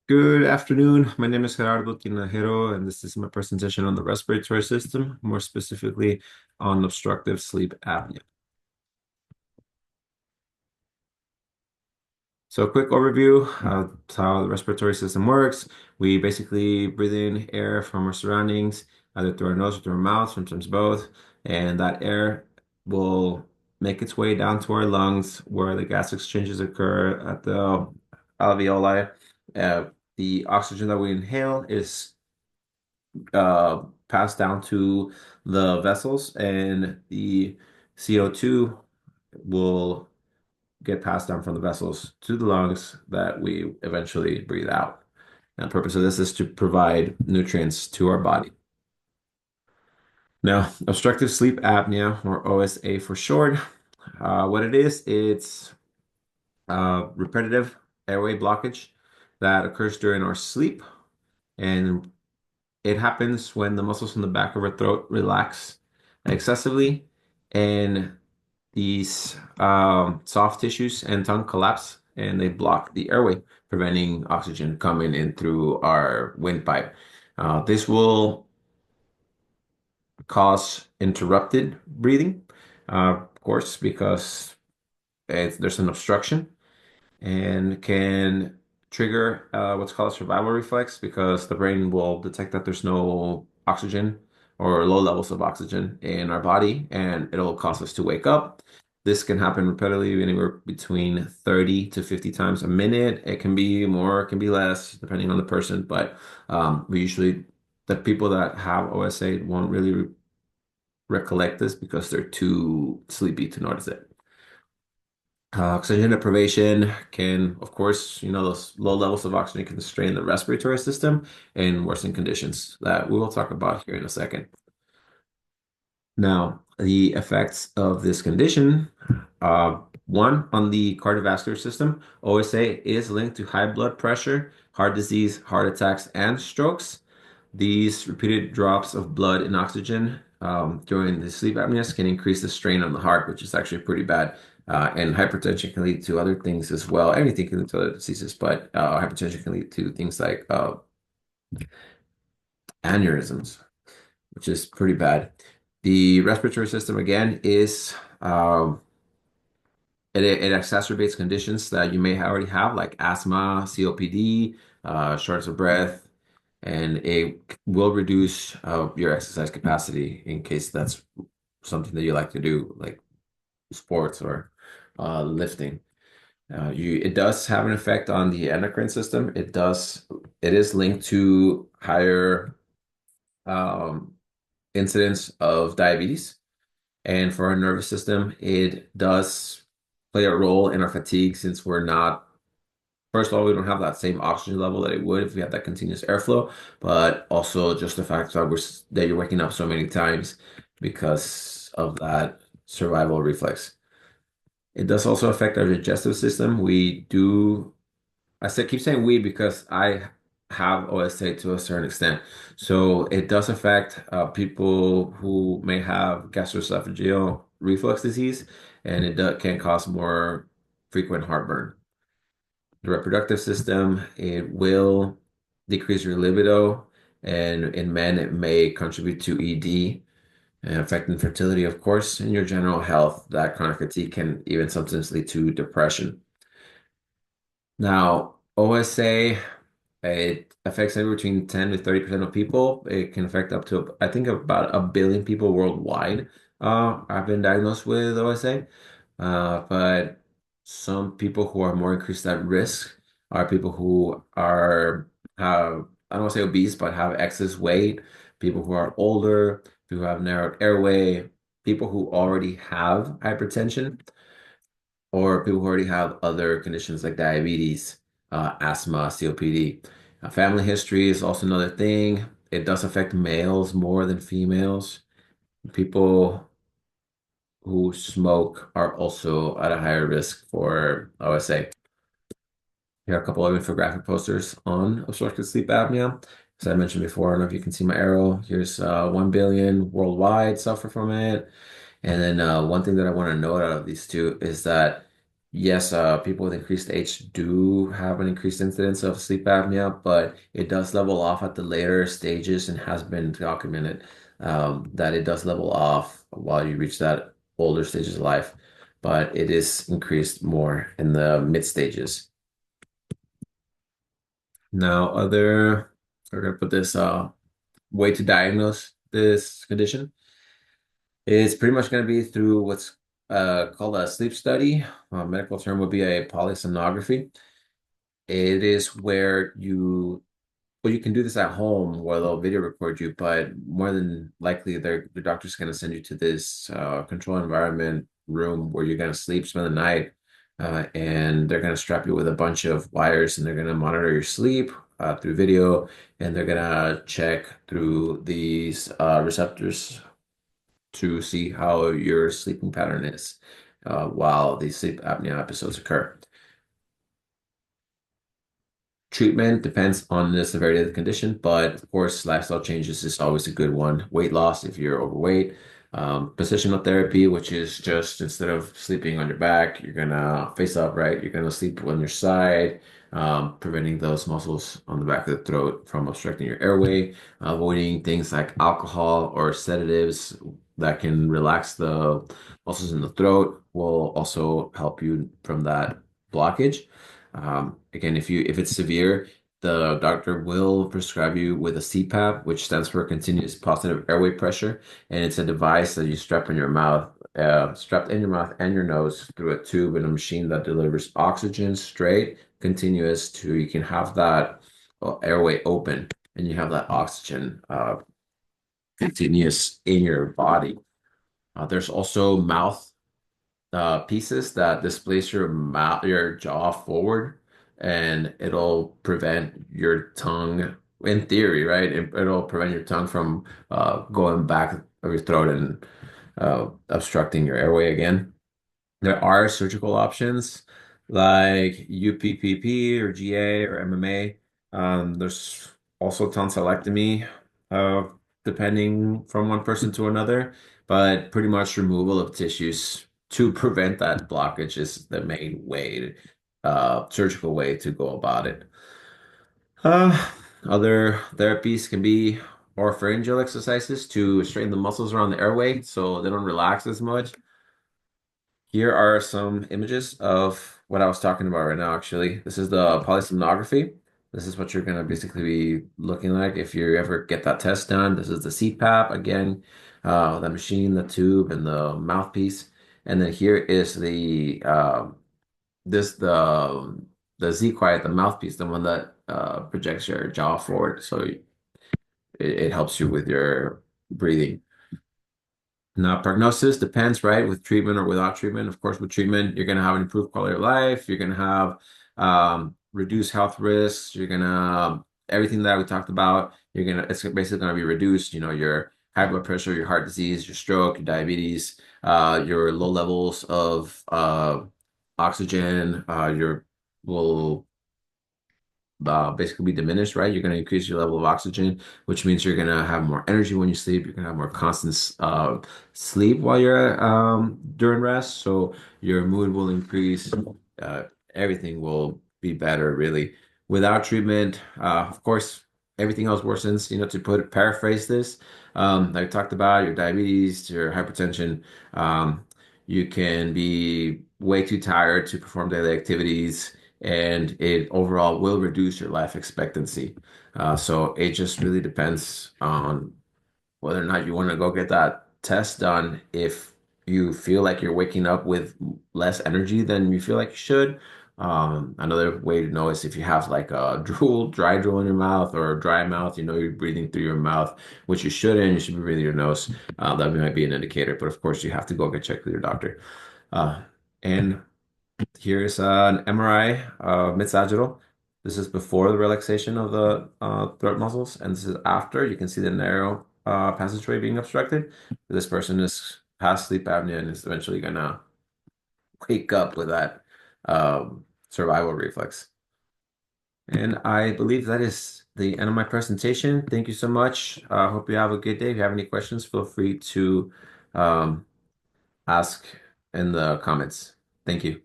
Good afternoon. My name is GerardoTinajero, and this is my presentation on the respiratory system, more specifically on obstructive sleep apnea. So a quick overview of how the respiratory system works. We basically breathe in air from our surroundings, either through our nose or through our mouth, sometimes both, and that air will make its way down to our lungs where the gas exchanges occur at the alveoli. Uh, the oxygen that we inhale is passed down to the vessels, and the CO2 will get passed down from the vessels to the lungs that we eventually breathe out. And the purpose of this is to provide nutrients to our body. Now, obstructive sleep apnea, or OSA for short, what it is, it's repetitive airway blockage that occurs during our sleep, and it happens when the muscles in the back of our throat relax excessively, and these soft tissues and tongue collapse, and they block the airway, preventing oxygen coming in through our windpipe. This will cause interrupted breathing, of course, because there's an obstruction, and can trigger what's called a survival reflex because the brain will detect that there's no oxygen or low levels of oxygen in our body, and it'll cause us to wake up. This can happen repeatedly, anywhere between 30 to 50 times a minute. It can be more, it can be less, depending on the person, but we usually, the people that have OSA won't really recollect this because they're too sleepy to notice it. Oxygen deprivation can, of course, those low levels of oxygen can strain the respiratory system and worsen conditions that we will talk about here in a second. Now, the effects of this condition, one, on the cardiovascular system, OSA is linked to high blood pressure, heart disease, heart attacks, and strokes. These repeated drops of blood and oxygen during the sleep apneas can increase the strain on the heart, which is actually pretty bad. And hypertension can lead to other things as well. Everything can lead to other diseases, but hypertension can lead to things like aneurysms, which is pretty bad. The respiratory system, again, is it exacerbates conditions that you may already have, like asthma, COPD, shortness of breath, and it will reduce your exercise capacity in case that's something that you like to do, like sports or lifting. It does have an effect on the endocrine system. It is linked to higher um, incidence of diabetes. And for our nervous system, it does play a role in our fatigue since we're not, first of all, we don't have that same oxygen level that it would if we had that continuous airflow, but also just the fact that that you're waking up so many times because of that survival reflex. It does also affect our digestive system. Keep saying we because I have OSA to a certain extent. So it does affect people who may have gastroesophageal reflux disease, and can cause more frequent heartburn. The reproductive system, it will decrease your libido, and in men, it may contribute to ED and affecting fertility, of course, and your general health. That chronic fatigue can even sometimes lead to depression. Now, OSA, it affects anywhere between 10 to 30% of people. It can affect up to, I think, about 1 billion people worldwide have been diagnosed with OSA. But some people who are more increased at risk are people who I don't want to say obese, but have excess weight, people who are older, people who have narrowed airway, people who already have hypertension, or people who already have other conditions like diabetes, asthma, COPD. Family history is also another thing. It does affect males more than females. People who smoke are also at a higher risk for OSA. Here are a couple of infographic posters on obstructive sleep apnea. As I mentioned before, I don't know if you can see my arrow. Here's 1 billion worldwide suffer from it. And then one thing that I want to note out of these two is that Yes, people with increased age do have an increased incidence of sleep apnea, but it does level off at the later stages and has been documented that it does level off while you reach that older stages of life, but it is increased more in the mid stages. Now, we're gonna put this way to diagnose this condition is pretty much going to be through what's called a sleep study. A medical term would be a polysomnography. It is where well, you can do this at home where they'll video record you, but more than likely, the doctor's going to send you to this control environment room where you're going to sleep, spend the night, and they're going to strap you with a bunch of wires and they're going to monitor your sleep through video, and they're going to check through these receptors to see how your sleeping pattern is while these sleep apnea episodes occur. Treatment depends on the severity of the condition, but of course, lifestyle changes is always a good one. Weight loss if you're overweight, positional therapy, which is just instead of sleeping on your back, you're gonna face up, right? You're gonna sleep on your side, preventing those muscles on the back of the throat from obstructing your airway, avoiding things like alcohol or sedatives that can relax the muscles in the throat will also help you from that blockage. Again, if it's severe, the doctor will prescribe you with a CPAP, which stands for continuous positive airway pressure, and it's a device that you strap in your mouth, strapped in your mouth and your nose through a tube in a machine that delivers oxygen straight, continuous to you can have that airway open and you have that oxygen continuous in your body. There's also mouth pieces that displace your mouth, your jaw forward, and it'll prevent your tongue, in theory, right? It'll prevent your tongue from going back of your throat and obstructing your airway again. There are surgical options like UPPP or GA or MMA. There's also tonsillectomy, uh, depending from one person to another, but pretty much removal of tissues to prevent that blockage is the main way, surgical way to go about it. Uh, Other therapies can be oropharyngeal exercises to straighten the muscles around the airway so they don't relax as much. Here are some images of what I was talking about right now, actually. This is the polysomnography. This is what you're going to basically be looking like if you ever get that test done. This is the CPAP, again, the machine, the tube, and the mouthpiece. And then here is this the Z quiet, the mouthpiece, the one that projects your jaw forward. So it helps you with your breathing. Now, prognosis depends, right? With treatment or without treatment. Of course, with treatment, you're going to have an improved quality of life. You're going to have reduced health risks. You're going to, everything that we talked about, it's basically going to be reduced. You know, your high blood pressure, your heart disease, your stroke, your diabetes, your low levels of oxygen, will basically be diminished, right? You're going to increase your level of oxygen, which means you're going to have more energy when you sleep. You're going to have more constant sleep while you're during rest. So your mood will increase. Uh, Everything will be better, really. Without treatment, of course, everything else worsens. You know, to paraphrase this, like I talked about, your diabetes, your hypertension, you can be way too tired to perform daily activities and it overall will reduce your life expectancy. So it just really depends on whether or not you want to go get that test done. If you feel like you're waking up with less energy than you feel like you should. Another way to know is if you have like a dry drool in your mouth or a dry mouth, you know you're breathing through your mouth, which you shouldn't. You should be breathing your nose. That might be an indicator, but of course you have to go get checked with your doctor. Uh, and Here's an MRI of mid-sagittal. This is before the relaxation of the throat muscles, and this is after. You can see the narrow passageway being obstructed. This person is past sleep apnea and is eventually gonna wake up with that survival reflex. And I believe that is the end of my presentation. Thank you so much. Hope you have a good day. If you have any questions, feel free to um, ask in the comments. Thank you.